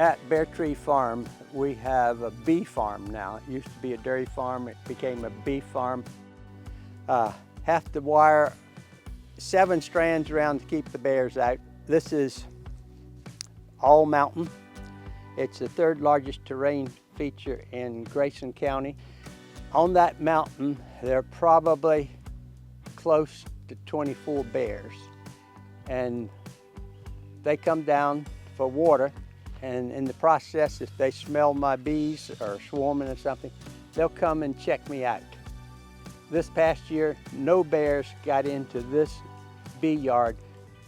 at Bear Tree Farm, we have a bee farm now. It used to be a dairy farm, it became a bee farm. Have to wire 7 strands around to keep the bears out. This is all mountain. It's the 3rd largest terrain feature in Grayson County. On that mountain, there are probably close to 24 bears. And they come down for water, and in the process, if they smell my bees or swarming or something, they'll come and check me out. This past year, no bears got into this bee yard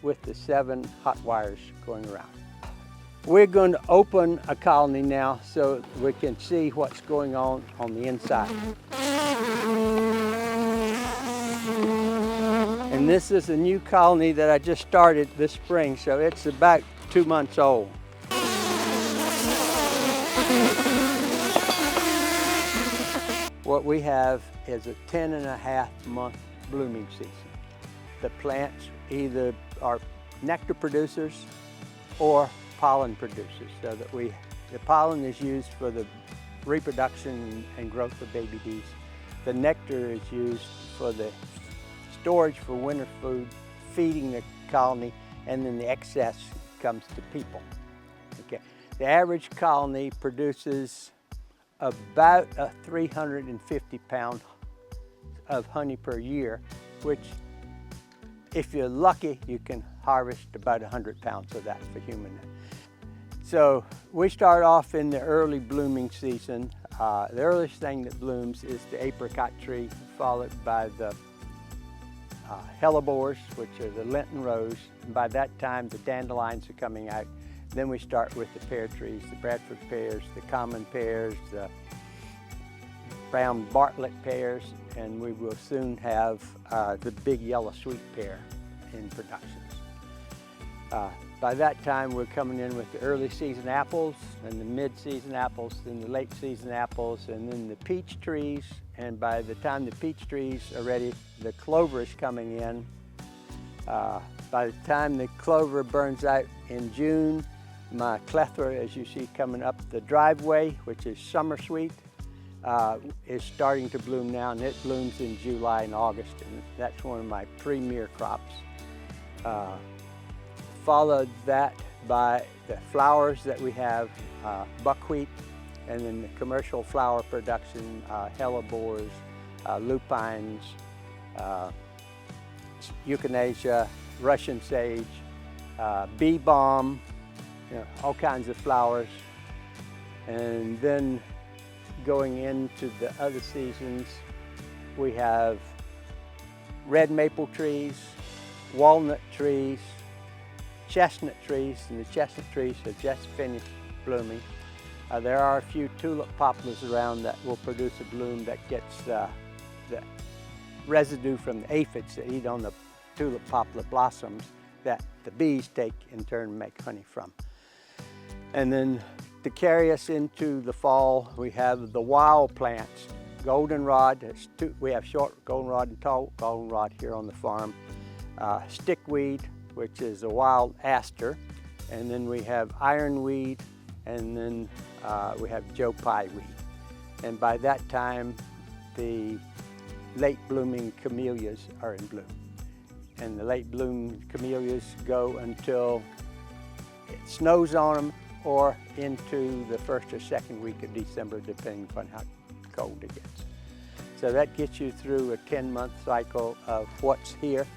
with the 7 hot wires going around. We're going to open a colony now so we can see what's going on the inside. And this is a new colony that I just started this spring, so it's about 2 months old. What we have is a 10.5-month blooming season. The plants either are nectar producers or pollen producers, so that the pollen is used for the reproduction and growth of baby bees. The nectar is used for the storage for winter food, feeding the colony, and then the excess comes to people. Okay. The average colony produces about a 350 pounds of honey per year, which, if you're lucky, you can harvest about 100 pounds of that for human. So we start off in the early blooming season. The earliest thing that blooms is the apricot tree, followed by the hellebores, which are the Lenten rose. And by that time, the dandelions are coming out. Then we start with the pear trees, the Bradford pears, the common pears, the brown Bartlett pears, and we will soon have the big yellow sweet pear in production. By that time, we're coming in with the early season apples, and the mid-season apples, then the late season apples, and then the peach trees. And by the time the peach trees are ready, the clover is coming in. By the time the clover burns out in June, my clethra, as you see coming up the driveway, which is summer sweet, is starting to bloom now, and it blooms in July and August, and that's one of my premier crops. Followed that by the flowers that we have, buckwheat, and then the commercial flower production, hellebores, lupines, echinacea, Russian sage, bee balm, all kinds of flowers. And then going into the other seasons, we have red maple trees, walnut trees, chestnut trees, and the chestnut trees have just finished blooming. There are a few tulip poplars around that will produce a bloom that gets the residue from the aphids that eat on the tulip poplar blossoms that the bees take in turn and make honey from. And then to carry us into the fall, we have the wild plants. Goldenrod, we have short goldenrod and tall goldenrod here on the farm. Stickweed, which is a wild aster, and then we have ironweed, and then we have Joe Pye weed. And by that time, the late blooming camellias are in bloom. And the late blooming camellias go until it snows on them or into the 1st or 2nd week of December, depending upon how cold it gets. So that gets you through a 10-month cycle of what's here.